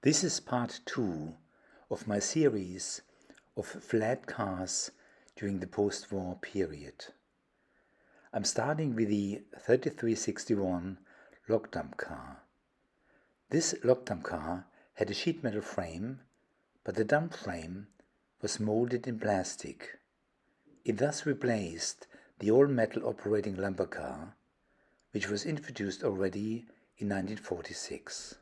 This is part 2 of my series of flat cars during the post-war period. I'm starting with the 3361 log dump car. This log dump car had a sheet metal frame, but the dump frame was molded in plastic. It thus replaced the all-metal operating lumber car, which was introduced already in 1946.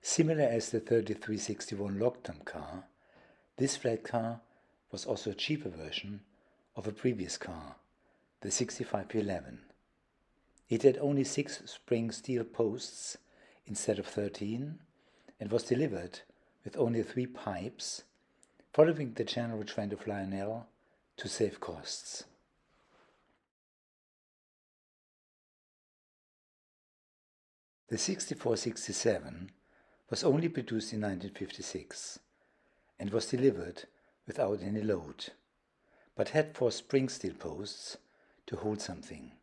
Similar as the 3361 log dump car, this flat car was also a cheaper version of a previous car, the 6511. It had only 6 spring steel posts instead of 13 and was delivered with only 3 pipes, following the general trend of Lionel to save costs. The 6467 was only produced in 1956 and was delivered without any load, but had 4 spring steel posts to hold something.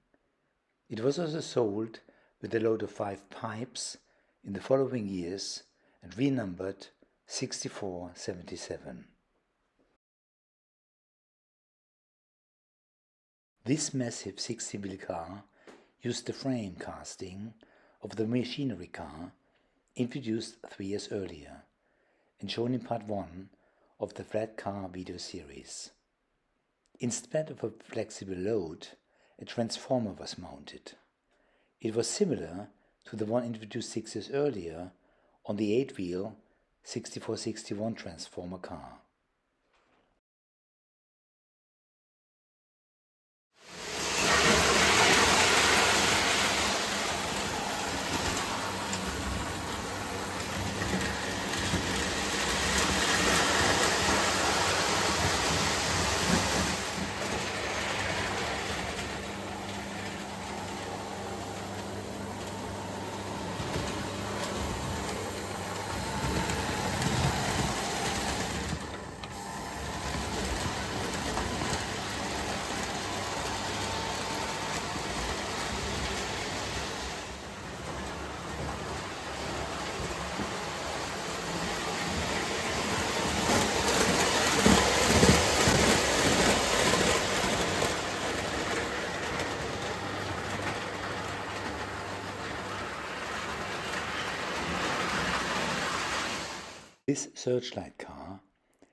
It was also sold with a load of 5 pipes in the following years and renumbered 6477. This massive 60-wheel car used the frame casting of the machinery car introduced 3 years earlier and shown in part 1 of the flat car video series. Instead of a flexible load, a transformer was mounted. It was similar to the one introduced 6 years earlier on the 8-wheel 6461 transformer car. This Searchlight car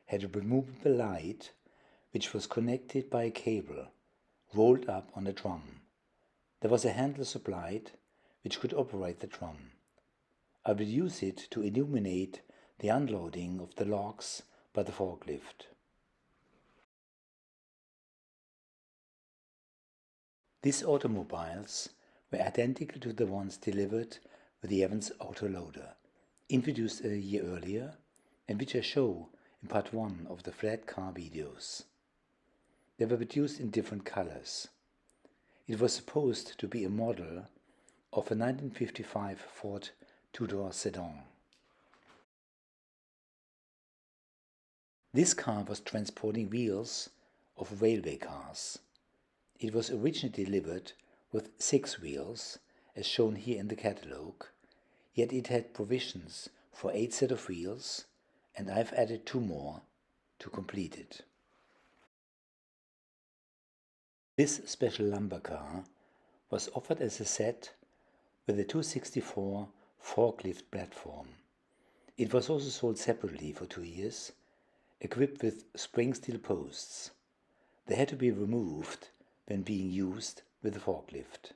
had a removable light which was connected by a cable rolled up on a drum. There was a handle supplied which could operate the drum. I would use it to illuminate the unloading of the logs by the forklift. These automobiles were identical to the ones delivered with the Evans autoloader, introduced a year earlier, and which I show in part 1 of the flat car videos. They were produced in different colors. It was supposed to be a model of a 1955 Ford two-door sedan. This car was transporting wheels of railway cars. It was originally delivered with 6 wheels, as shown here in the catalogue, yet it had provisions for 8 sets of wheels, and I've added 2 more to complete it. This special lumber car was offered as a set with a 264 forklift platform. It was also sold separately for 2 years, equipped with spring steel posts. They had to be removed when being used with the forklift.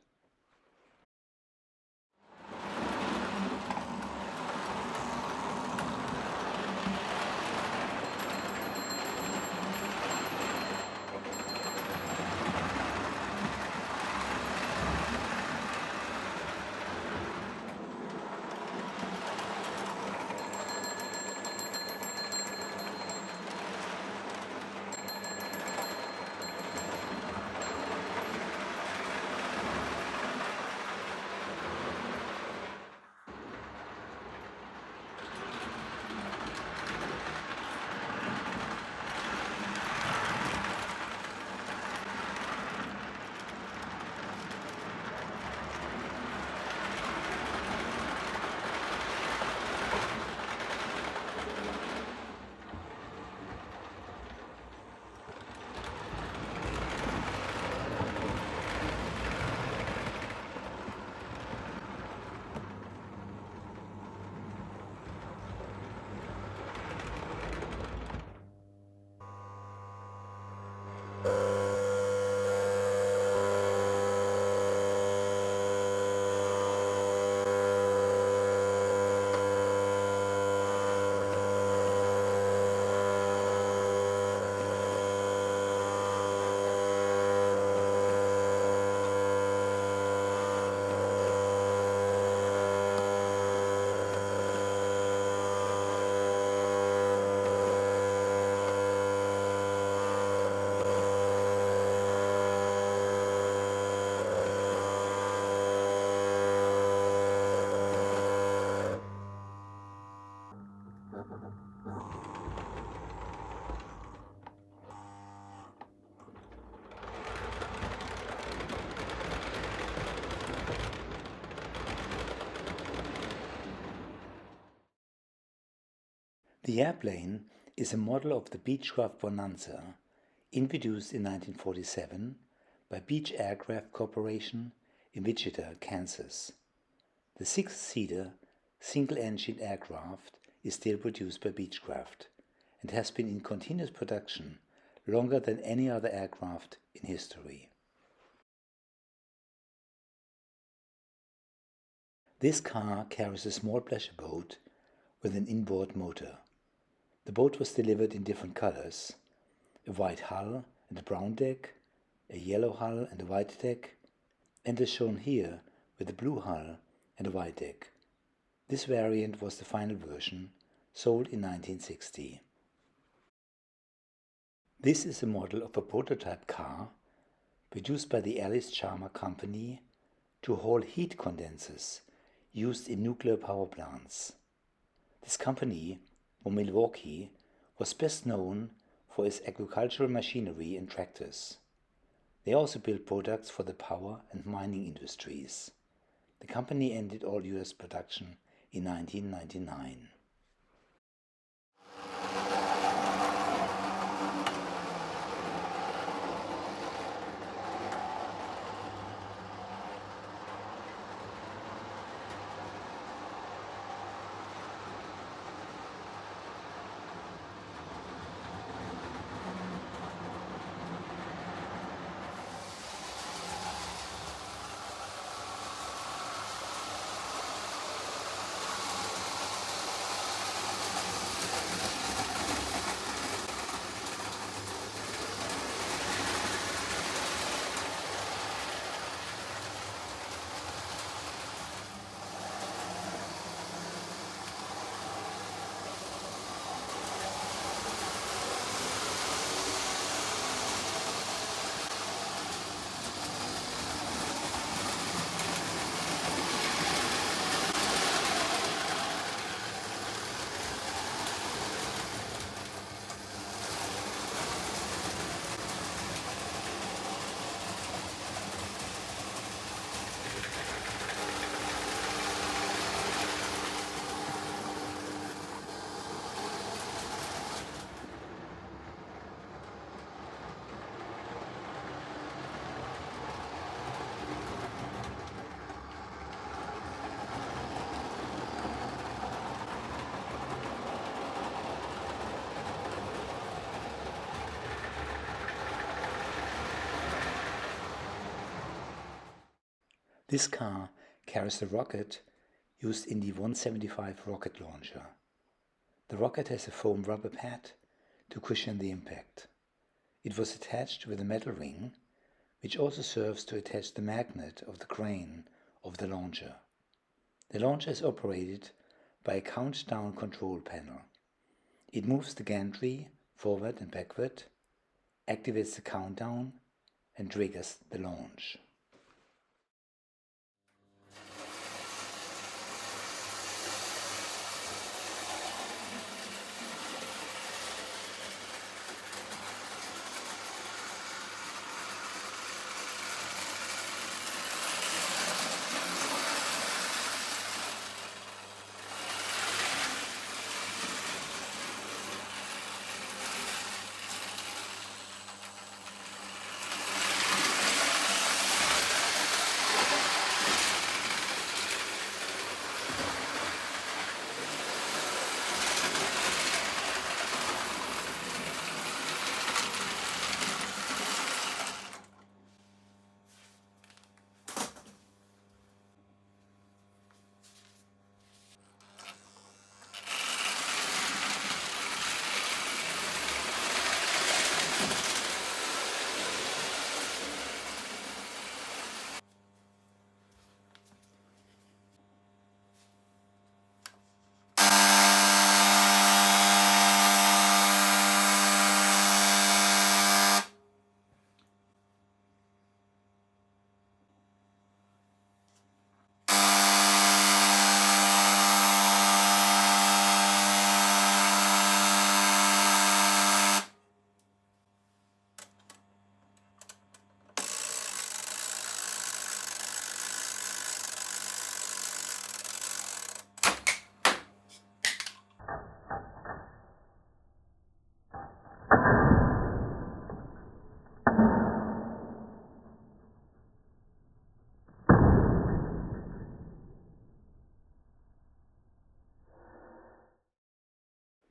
The airplane is a model of the Beechcraft Bonanza, introduced in 1947 by Beech Aircraft Corporation in Wichita, Kansas. The six-seater, single-engine aircraft is still produced by Beechcraft and has been in continuous production longer than any other aircraft in history. This car carries a small pleasure boat with an inboard motor. The boat was delivered in different colors: a white hull and a brown deck, a yellow hull and a white deck, and as shown here with a blue hull and a white deck. This variant was the final version, sold in 1960. This is a model of a prototype car produced by the Allis-Chalmers company to haul heat condensers used in nuclear power plants. This company, from Milwaukee, was best known for its agricultural machinery and tractors. They also built products for the power and mining industries. The company ended all US production in 1999. This car carries the rocket used in the 175 rocket launcher. The rocket has a foam rubber pad to cushion the impact. It was attached with a metal ring, which also serves to attach the magnet of the crane of the launcher. The launcher is operated by a countdown control panel. It moves the gantry forward and backward, activates the countdown, and triggers the launch.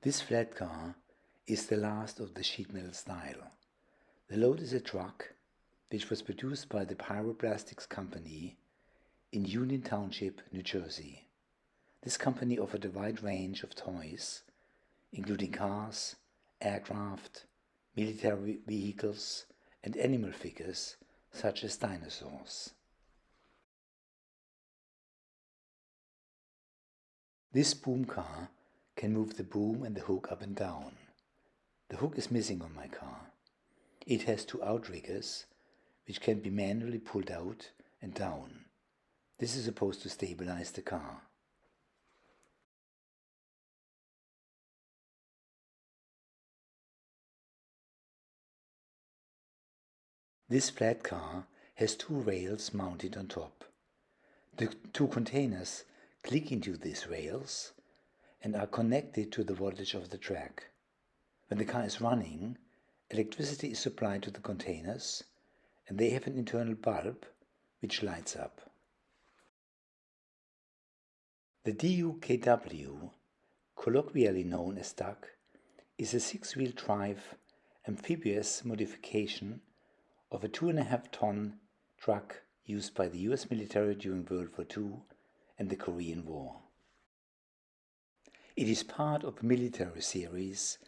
This flat car is the last of the sheet metal style. The load is a truck which was produced by the Pyroplastics Company in Union Township, New Jersey. This company offered a wide range of toys, including cars, aircraft, military vehicles, and animal figures such as dinosaurs. This boom car can move the boom and the hook up and down. The hook is missing on my car. It has two outriggers which can be manually pulled out and down. This is supposed to stabilize the car. This flat car has two rails mounted on top. The two containers click into these rails and are connected to the voltage of the track. When the car is running, electricity is supplied to the containers and they have an internal bulb which lights up. The DUKW, colloquially known as DUK, is a six-wheel drive amphibious modification of a 2.5-ton truck used by the US military during World War II and the Korean War. It is part of a military series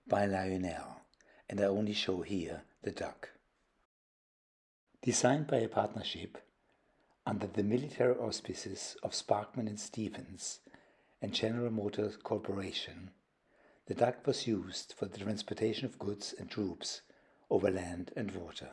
by Lionel, and I only show here the duck. Designed by a partnership under the military auspices of Sparkman and Stevens and General Motors Corporation, the duck was used for the transportation of goods and troops over land and water.